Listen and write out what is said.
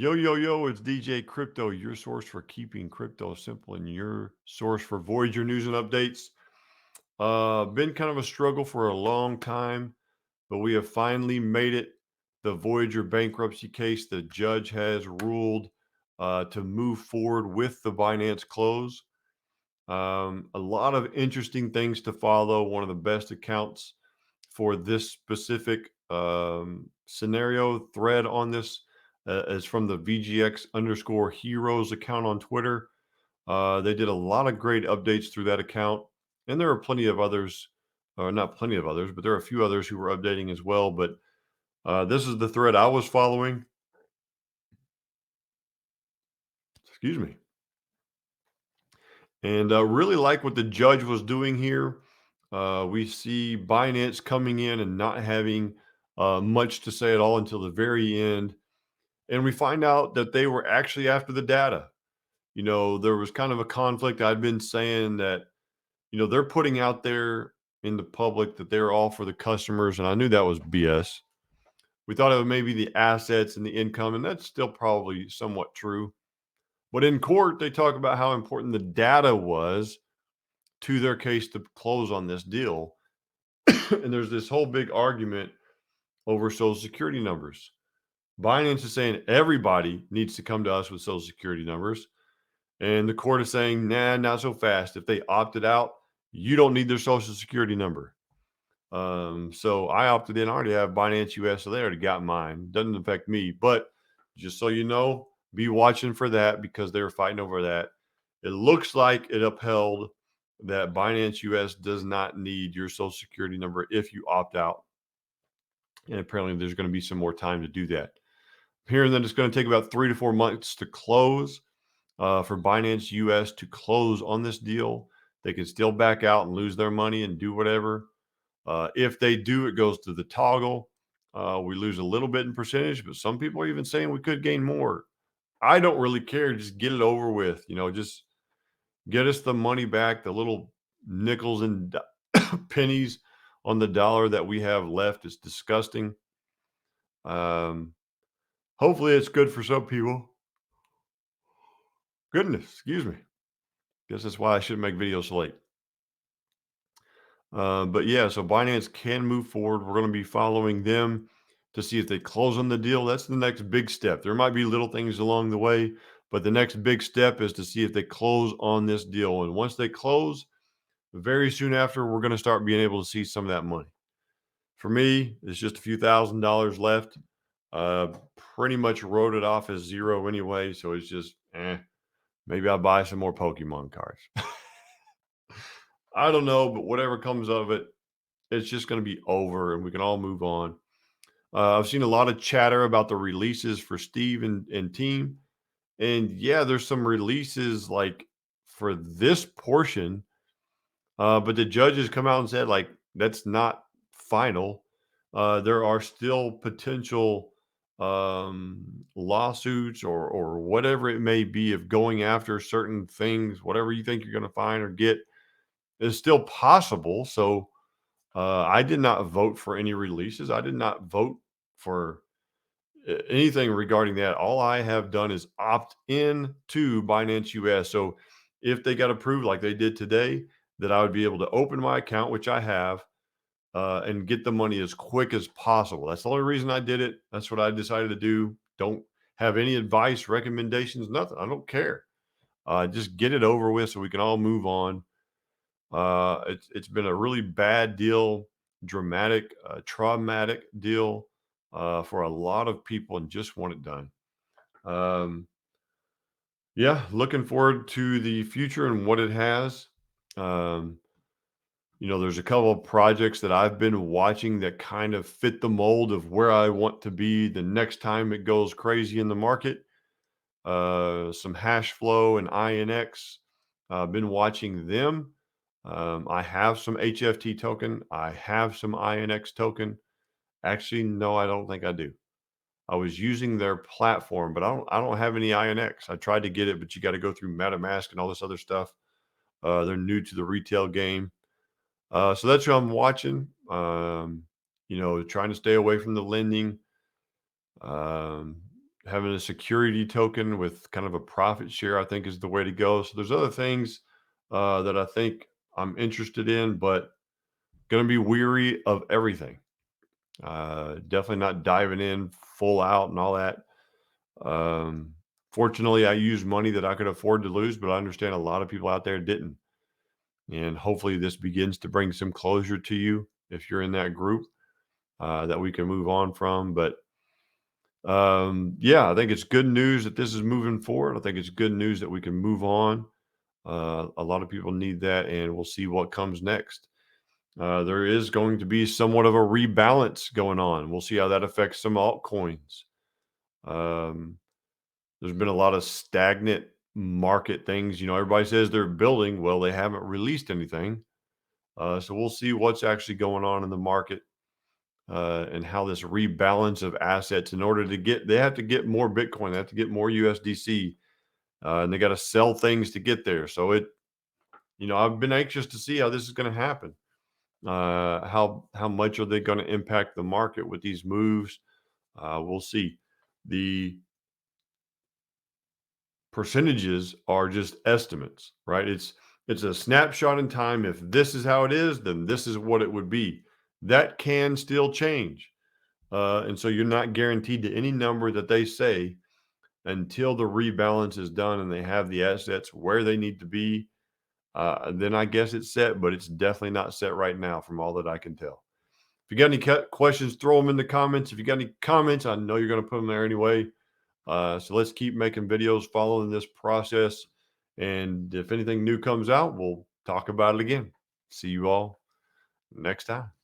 Yo, yo, yo, it's DJ Crypto, your source for keeping crypto simple and your source for Voyager news and updates. Been kind of a struggle for a long time, but we have finally made it. The Voyager bankruptcy case, the judge has ruled to move forward with the Binance close. A lot of interesting things to follow. One of the best accounts for this specific scenario thread on this is from the VGX underscore heroes account on Twitter. They did a lot of great updates through that account, and there are plenty of others, or not plenty of others, but there are a few others who were updating as well. But this is the thread I was following. Excuse me. And really like what the judge was doing here. We see Binance coming in and not having much to say at all until the very end. And we find out that they were actually after the data. There was kind of a conflict. I'd been saying that, they're putting out there in the public that they're all for the customers. And I knew that was BS. We thought it was maybe the assets and the income. And that's still probably somewhat true. But in court, they talk about how important the data was to their case to close on this deal. And there's this whole big argument over social security numbers. Binance is saying everybody needs to come to us with social security numbers. And the court is saying, nah, not so fast. If they opted out, you don't need their social security number. So I opted in. I already have Binance US, so they already got mine. Doesn't affect me. But just so you know, be watching for that because they were fighting over that. It looks like it upheld that Binance US does not need your social security number if you opt out. And apparently there's going to be some more time to do that. Hearing that it's going to take about 3 to 4 months to close, for Binance US to close on this deal. They can still back out and lose their money and do whatever. If they do, it goes to the toggle. We lose a little bit in percentage, but some people are even saying we could gain more. I don't really care. Just get it over with. Just get us the money back, the little nickels and pennies on the dollar that we have left. Is disgusting. Um, Hopefully, it's good for some people. Goodness, excuse me. Guess that's why I shouldn't make videos late. But yeah, so Binance can move forward. We're going to be following them to see if they close on the deal. That's the next big step. There might be little things along the way, but the next big step is to see if they close on this deal. And once they close, very soon after, we're going to start being able to see some of that money. For me, it's just a few $1,000s left. Uh, Pretty much wrote it off as zero anyway. So it's just, maybe I'll buy some more Pokemon cards. I don't know, but whatever comes of it, it's just going to be over and we can all move on. I've seen a lot of chatter about the releases for Steve and team. And yeah, there's some releases like for this portion, but the judges come out and said, like, that's not final. There are still potential lawsuits or whatever it may be of going after certain things, whatever you think you're going to find or get is still possible. So, I did not vote for any releases. I did not vote for anything regarding that. All I have done is opt in to Binance US. So if they got approved like they did today, that I would be able to open my account, which I have, and get the money as quick as possible. That's the only reason I did it. That's what I decided to do. Don't have any advice, recommendations, nothing. I don't care. Just get it over with so we can all move on. It's been a really bad deal, dramatic, traumatic deal for a lot of people, and just want it done. Um, yeah, looking forward to the future and what it has. Um, there's a couple of projects that I've been watching that kind of fit the mold of where I want to be the next time it goes crazy in the market. Some hash flow and INX. I've been watching them. I have some HFT token. I have some INX token. Actually, no, I don't think I do. I was using their platform, but I don't have any INX. I tried to get it, but you got to go through MetaMask and all this other stuff. They're new to the retail game. So that's what I'm watching. Trying to stay away from the lending. Um, having a security token with kind of a profit share, I think, is the way to go. So there's other things that I think I'm interested in, but going to be weary of everything. Definitely not diving in full out and all that. Um, Fortunately, I used money that I could afford to lose, but I understand a lot of people out there didn't. And hopefully, this begins to bring some closure to you if you're in that group that we can move on from. But yeah, I think it's good news that this is moving forward. I think it's good news that we can move on. A lot of people need that, and we'll see what comes next. There is going to be somewhat of a rebalance going on. We'll see how that affects some altcoins. Um, there's been a lot of stagnant market things. Everybody says they're building. Well, they haven't released anything. So we'll see what's actually going on in the market and how this rebalance of assets in order to they have to get more Bitcoin, they have to get more USDC, and they got to sell things to get there. So I've been anxious to see how this is going to happen. How much are they going to impact the market with these moves? We'll see. The percentages are just estimates, right? It's a snapshot in time. If this is how it is, then this is what it would be. That can still change. And so you're not guaranteed to any number that they say until the rebalance is done and they have the assets where they need to be. Then I guess it's set, but it's definitely not set right now from all that I can tell. If you got any questions, throw them in the comments. If you got any comments, I know you're going to put them there anyway. So let's keep making videos following this process. And if anything new comes out, we'll talk about it again. See you all next time.